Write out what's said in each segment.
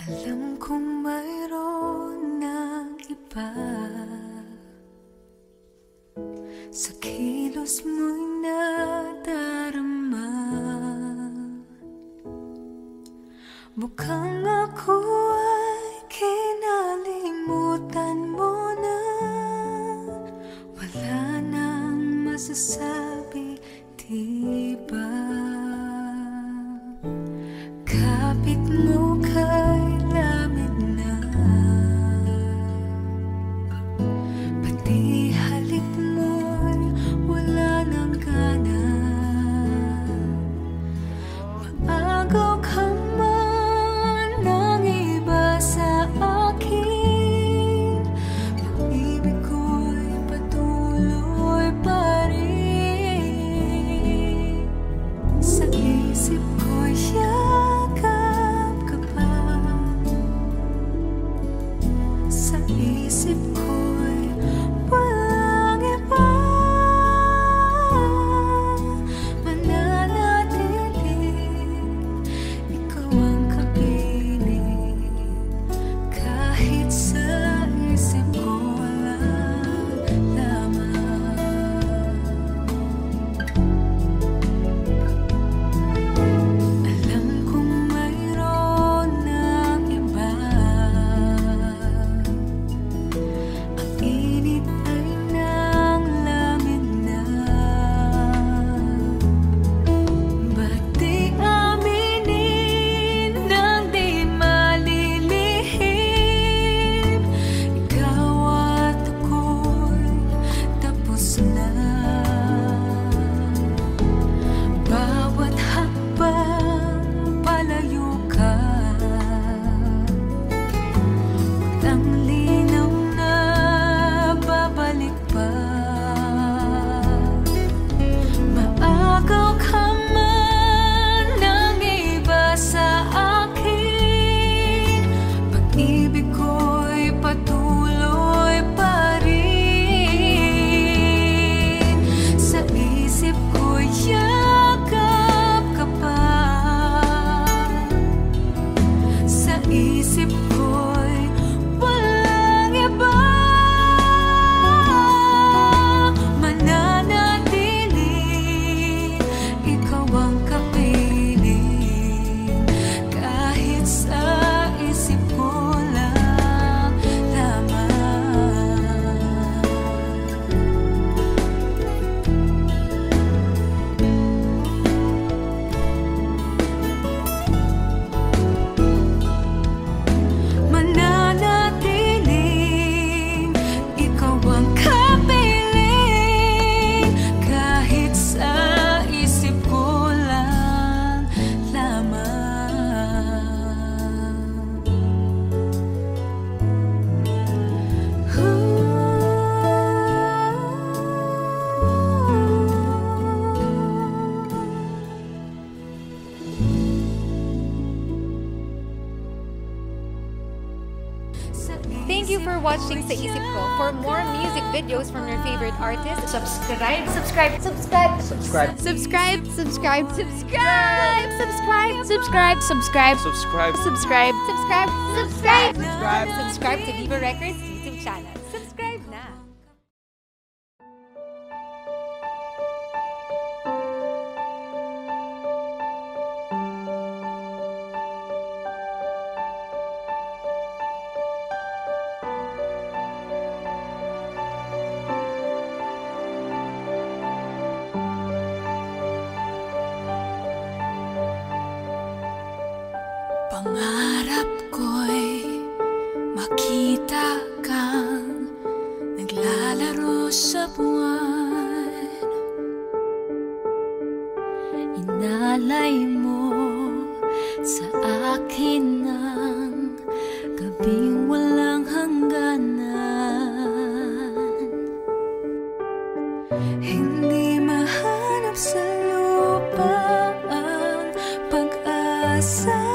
Alam kong mayroon ng iba sa kilos mo'y nadarama. Mukhang ako ay kinalimutan mo na. Wala nang masasabi, diba? Kapit mo kay lamig na, pati halik mo'y wala nang gana. Maagaw ka man ng iba sa akin, pag-ibig ko'y patuloy pa rin. Sa isip ko'y yakap ka pa, sa isip ko'y walang iba. Mananatili, ikaw ang kapiling, kahit sa isip ko walang laman. Alam kong mayroon ng iba, ang init ay nang lamig na. Ba't di aminin nang di malilihim? Ikaw at ako'y tapos na. Bawat hakbang palayo ka, walang linaw na babalik pa. Maagaw ka man ng iba sa akin, pag-ibig ko'y patuloy pa rin. Sa isip ko'y yakap ka pa, sa isip ko'y walang iba. Mananatili, ikaw ang kapiling, kahit sa isip ko lang lamang. Mananatiling, ikaw ang kapiling, kahit sa isip ko lang lamang. Thank you for watching Sa Isip Ko. For more music videos from your favorite artists, subscribe, subscribe, subscribe, subscribe, subscribe, subscribe, subscribe, subscribe, subscribe, subscribe, Subscribe. subscribe, subscribe, subscribe, subscribe, subscribe to Viva Records YouTube channel. Subscribe na. Pangarap ko'y makita kang naglalaro sa buwan. Inalay mo sa akin ang gabing walang hangganan. Hindi mahanap sa lupa ang pag-asa.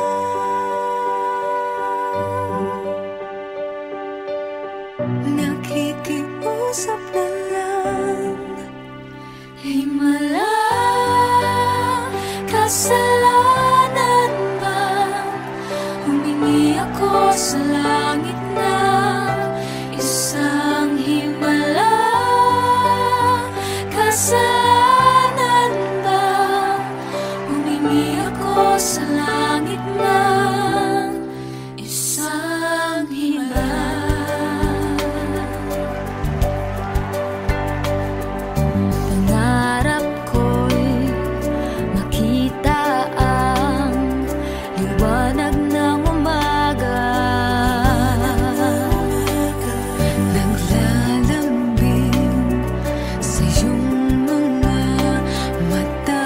Nakikiusap na lang, himala ka kasalanan ba? Humingi ako sa langit na isang himala. Kasalanan ba? Humingi ako sa langit na isang himala. Pangarap ko'y makita ang liwanag ng umaga, naglalambing sa iyong mga mata.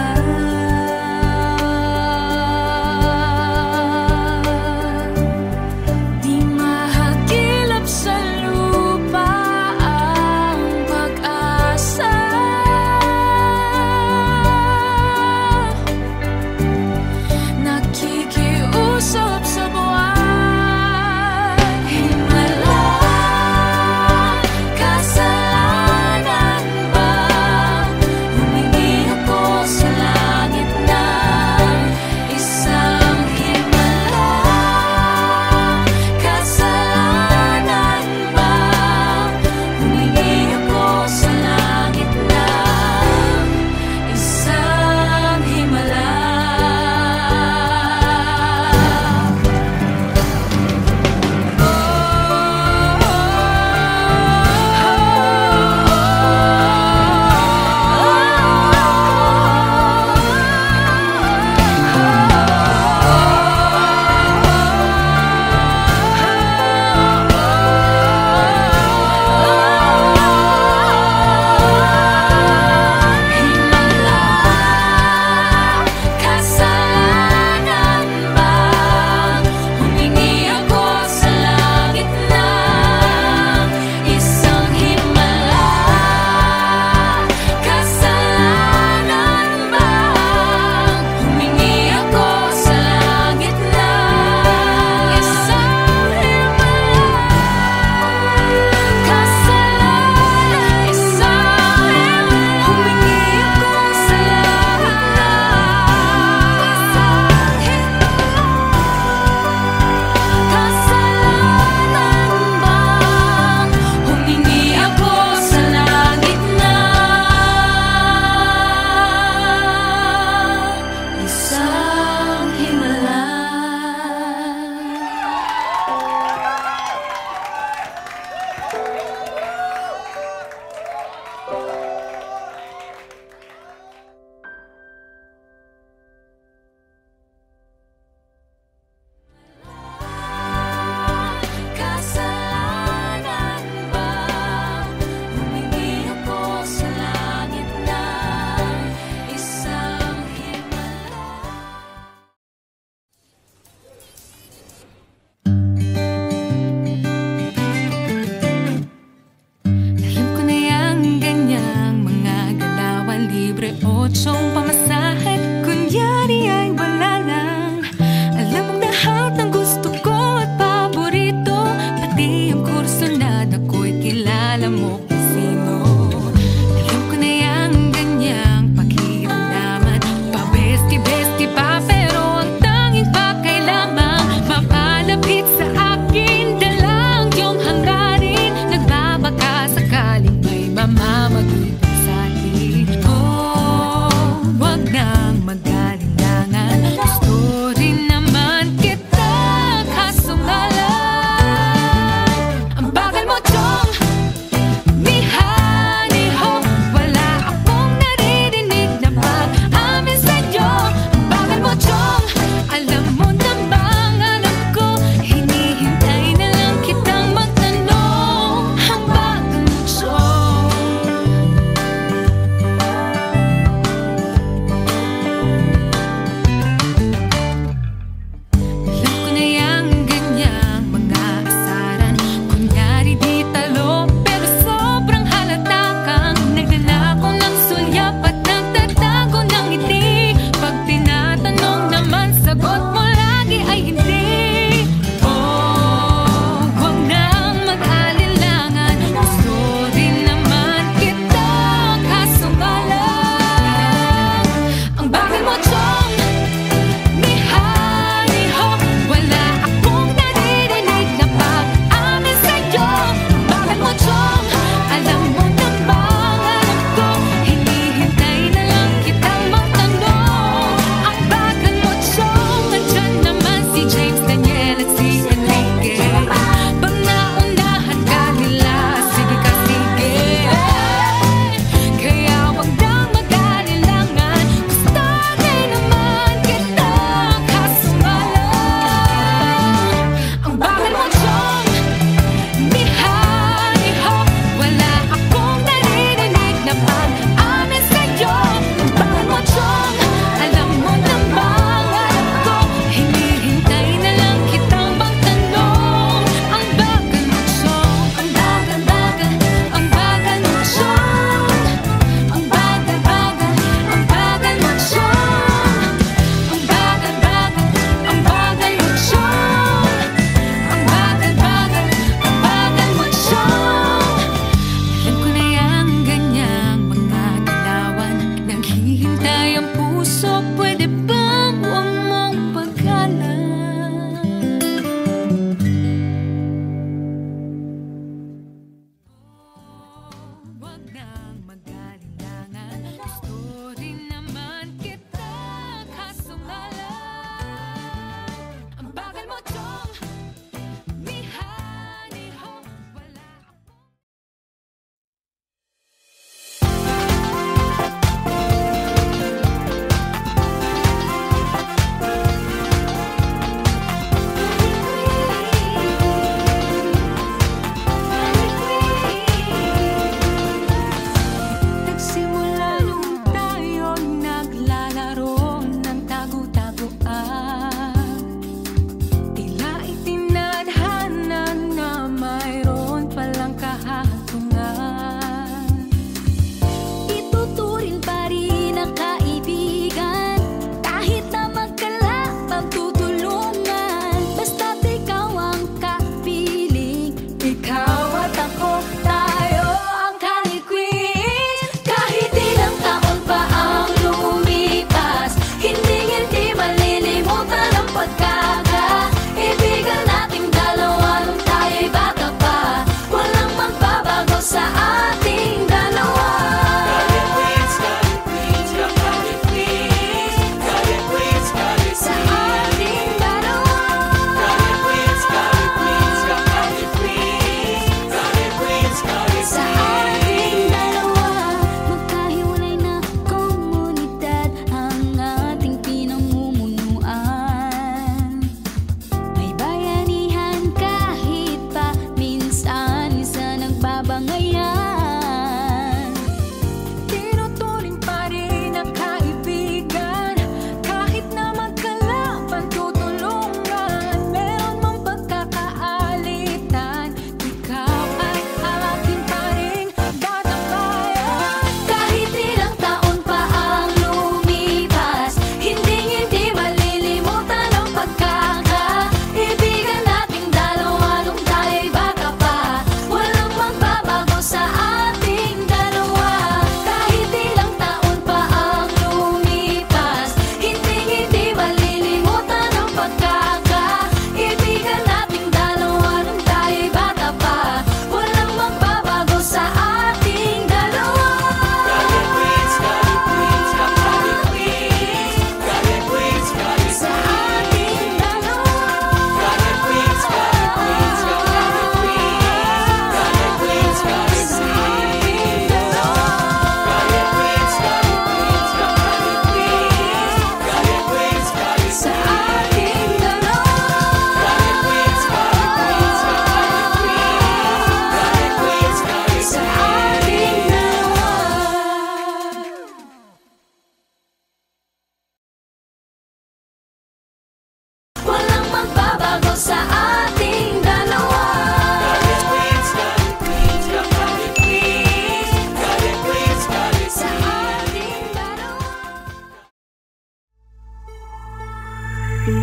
Ano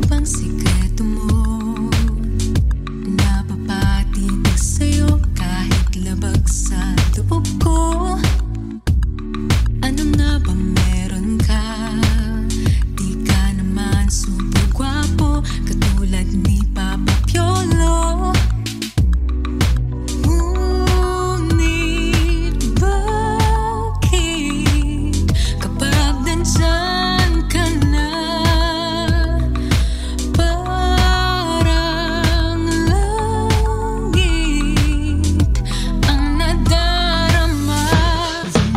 bang sikreto mo? Napapatitig sa'yo kahit labag sa loob ko. Ano na ba meron ka? Di ka naman super gwapo katulad ni Papa Piolo. Ngunit bakit kapag nandyan ka na, parang langit ang nadarama?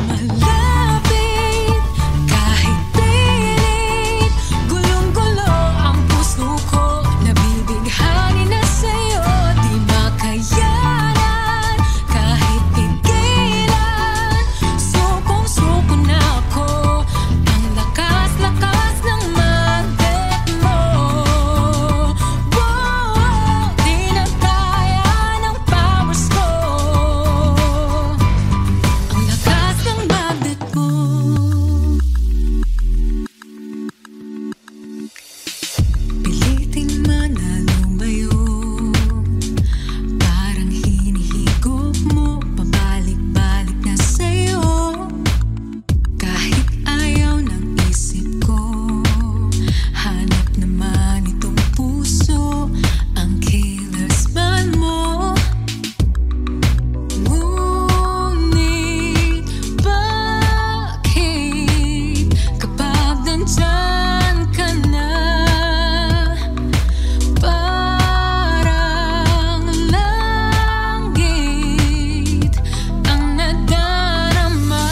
Malapit kahit pilit, gulong-gulo ang puso ko. Nabibighani na sa'yo, di makayanan kahit pigilan. Sukong-suko na ako, ang lakas-lakas ng magnet mo. Wow, di na kaya ng powers ko, ang lakas ng magnet mo. Piliting manlumayo, parang hinihigop mo, pabalik-balik na sa'yo. Kahit ayaw ng isip ko, hanap naman itong puso, ang killer's man mo. Ngunit bakit kapag nandyan ka na, parang langit ang nadarama?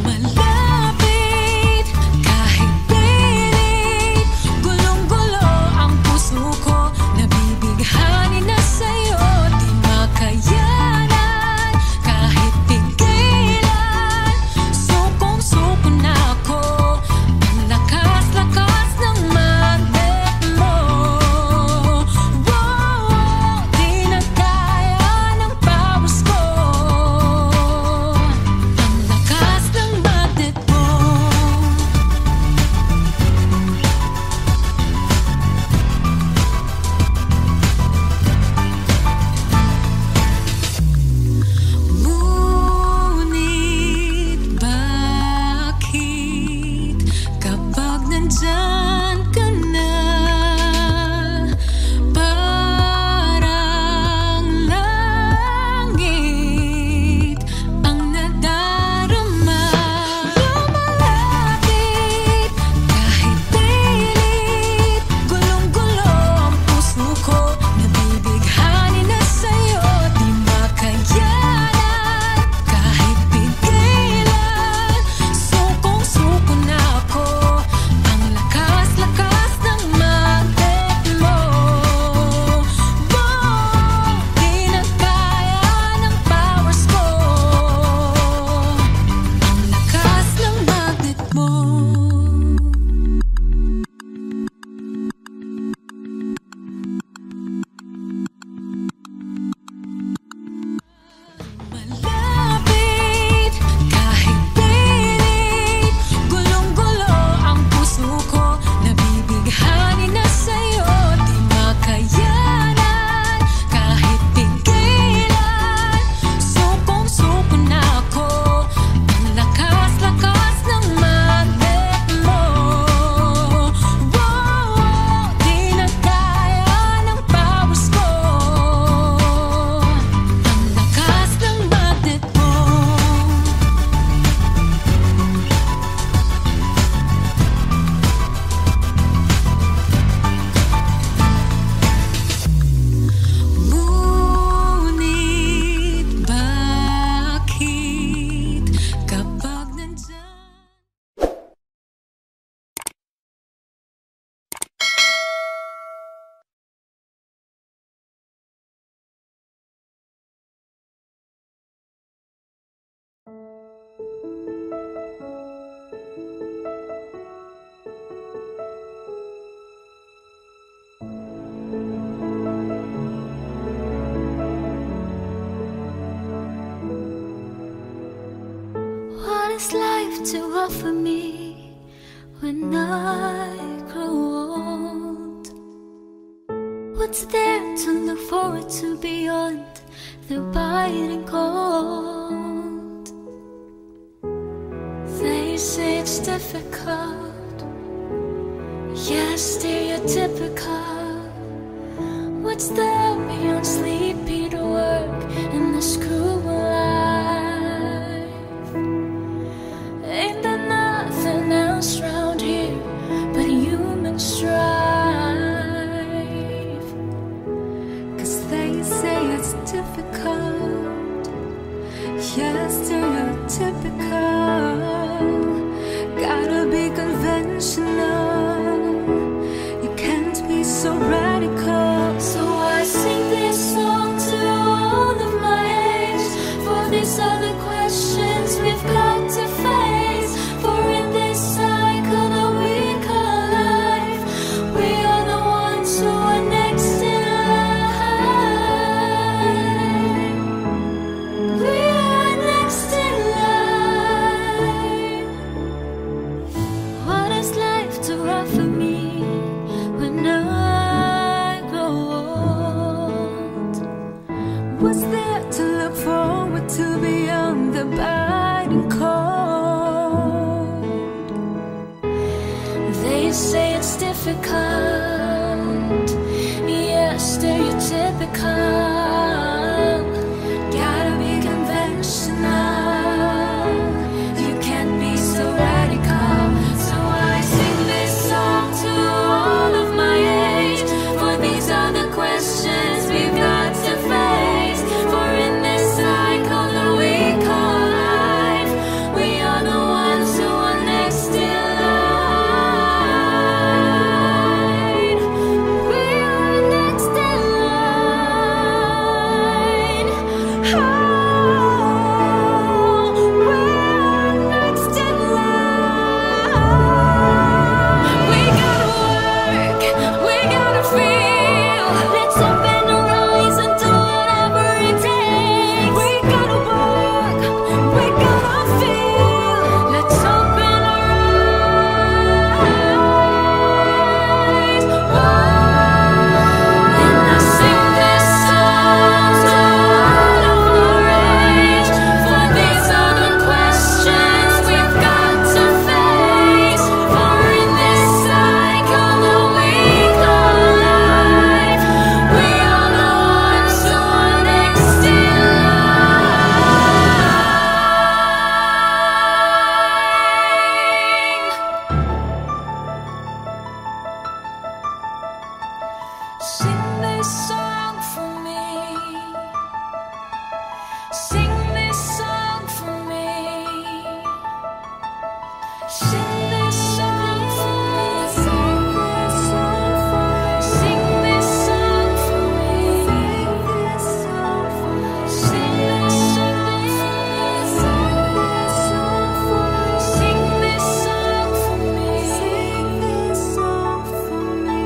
Malapit kahit pilit, gulong-gulo ang puso ko. Nabibighani na sa'yo, di makayanan kahit pigilan. Sukong-suko na ako, ang lakas-lakas ng magnet mo. Wow, di na kaya ng powers ko, ang lakas ng magnet mo. Ngunit bakit kapag nandyan ka na, parang langit ang nadarama? Lumalapit kahit pilit, gulong-gulo ang puso ko. Nabibighani na sa'yo, di makayanan kahit pigilan. Sukong-suko na ako, ang lakas to offer me when I grow old? What's there to look forward to beyond the biting cold? They say it's difficult, yeah, stereotypical. What's there beyond sleepy to work in this cruel life? Ain't there nothing else round here but human strife? 'Cause they say it's difficult, yeah, stereotypical. Gotta be conventional, you can't be so radical. So I sing this song to all of my age, for these are the questions we've got to face. For in this cycle that we call life, we are the ones who are next in line. We are next in line. What is life to offer me when I grow old? What's there to look forward to beyond the biting cold? They say it's difficult, yeah, stereotypical. Gotta be conventional, you can't be so radical. So I sing this song to all of my age, for these are the questions we've got to face. For in this cycle that we call life, we are the ones who are next in line. We are next in line. Oh, we're next in line. We gotta work, we gotta feel. Let's open our eyes and do whatever it takes. We gotta work, we gotta feel. Let's open our eyes. And I sing this song to all of our age, for these are the questions we've got to face. For in this cycle that we call life, we are the ones who are next in line. Sing this song for me. Sing this song for me. Sing this song for me. Sing this song for me. Sing this song for me. Sing this song for me. Sing this song for me.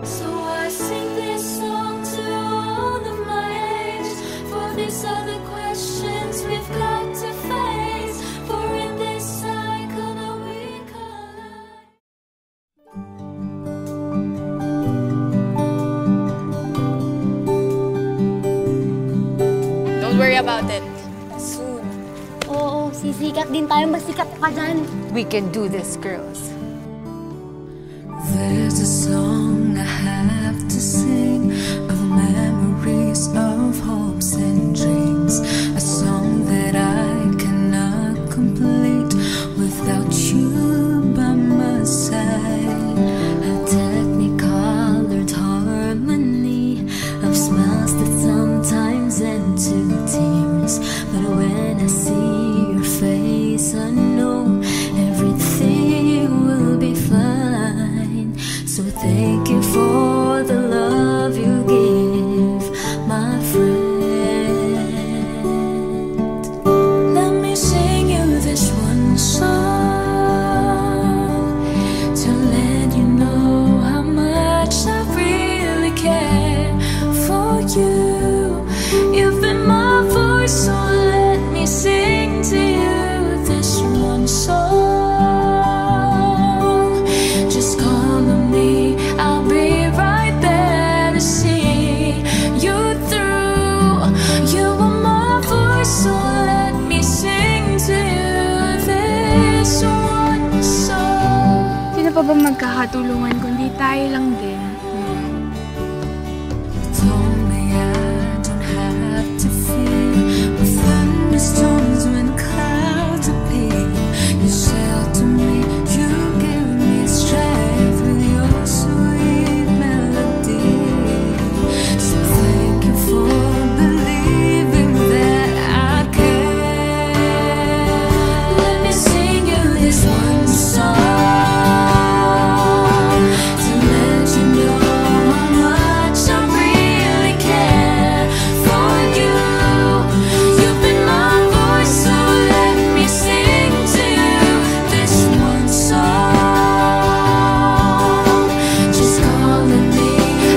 So I sing this song to all of my age, for these are the questions we've got to face. For in this cycle that we call life. Don't worry about it. Soon. Oo, sisikat din tayo. Masikat ka dyan. We can do this, girls. There's a song I have to sing of memories of hopes and dreams, a song that I cannot complete without you by my side. A technicolored harmony of smiles that sometimes end to tears, but when I see your face I know everything will be fine. So take pa ba magkakatulungan kundi tayo lang din? Told me I don't have to fear the thunderstorms when clouds appear. You shelter me, you give me strength with your sweet melody. So thank you for believing that I can. Let me sing you this one song to let you know how much I really care for you. You've been my voice, so let me sing to you this one song. Just call on me,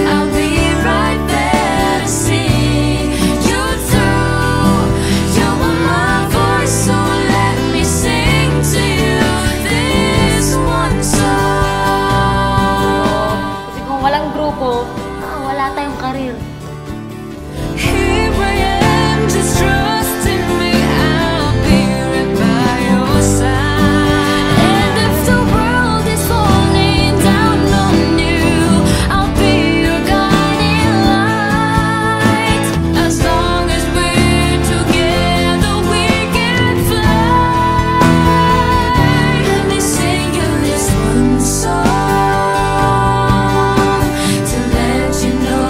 I'll be right there to see you through. You're my voice, so let me sing to you this one song. Kasi kung walang grupo, wala tayong karir. Here I am, just trusting me, I'll be right by your side. And if the world is falling down on you, I'll be your guiding light. As long as we're together, we can fly. Let me sing you this one song to let you know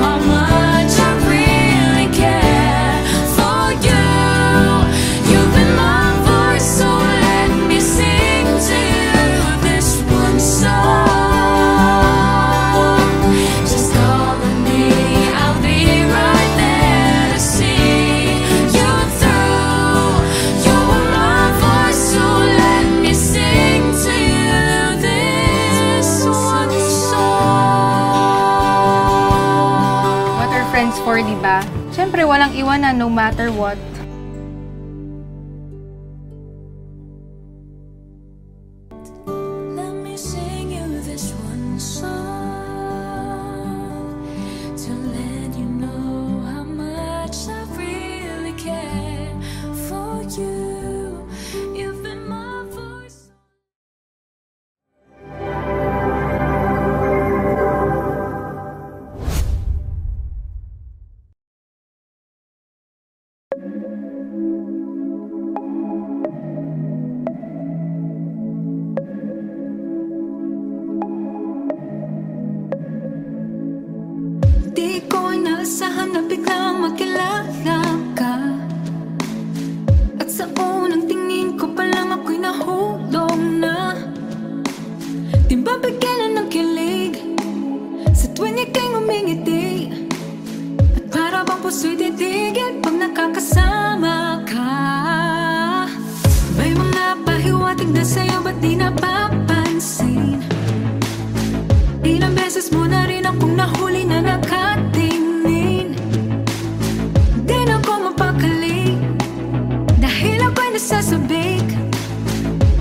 how much I really care for you. You've been my voice, so let me sing to you this one song. Just call on me, I'll be right there to see you through. You're my voice, so let me sing to you this one song. What are friends for, di ba? Siyempre, walang iwanan no matter what. Let me sing you this one song to let you know how much I really care for you. You've been my voice. Di ko inaasahan na biglang makilala ka. At sa unang tingin ko pa lang ako'y nahulog na. Di ba bigyan ng kilig sa tuwing ika'y ngumingiti? At para bang puso'y titigil pag nakakasama ka? May mga pahiwatig na sa'yo, ba't di napapansin? Ilang beses mo na rin akong nahuli na nakatingin. Di na ako mapakali dahil ako'y nasasabik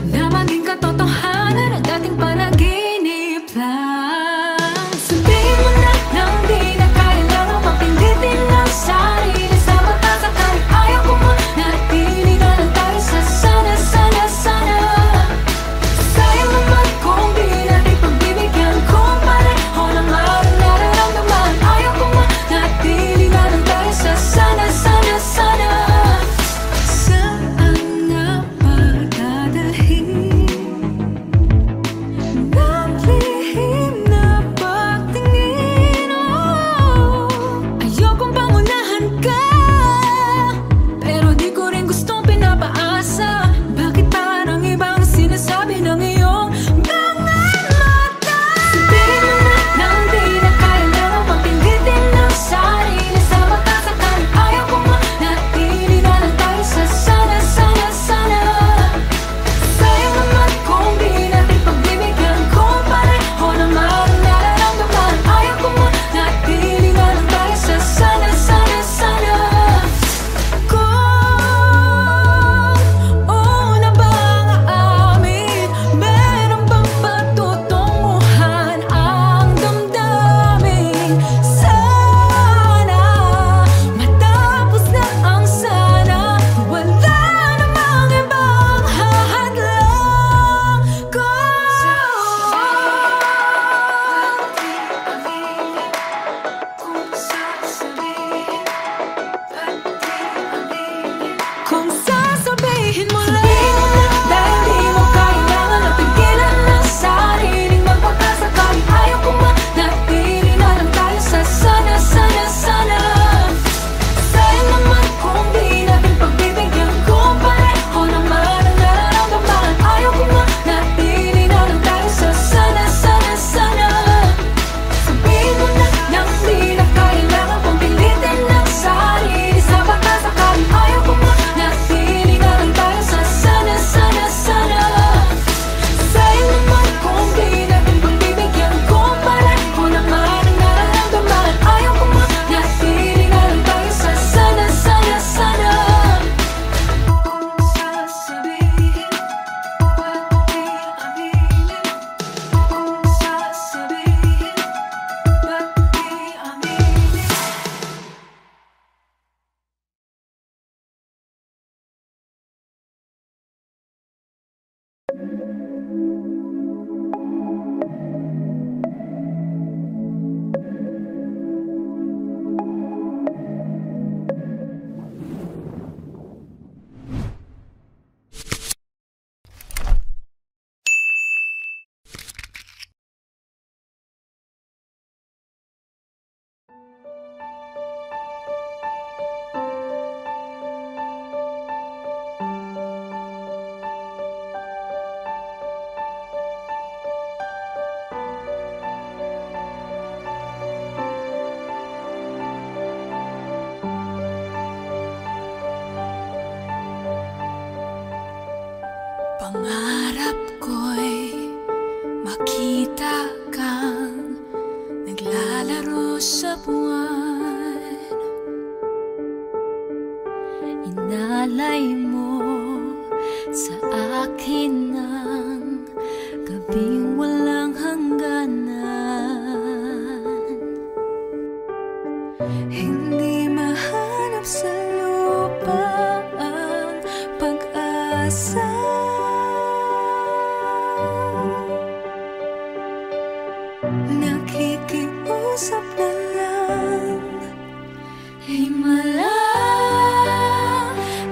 na maging katotohanan ang dating panaginip lang. Sabihin mo na nang di na kailangan mapinditin ang sarili sa batas at kahit ayaw ko mo, natili na lang tayo sa sana, sana, sana. Pangarap ko'y makita kang naglalaro sa buwan. Inalay mo sa akin ang gabing walang hangganan. Hindi mahanap sa lupa ang pag-asa. Nakikiusap na lang, himala,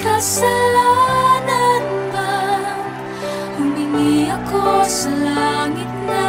kasalanan ba? Humingi ako sa langit na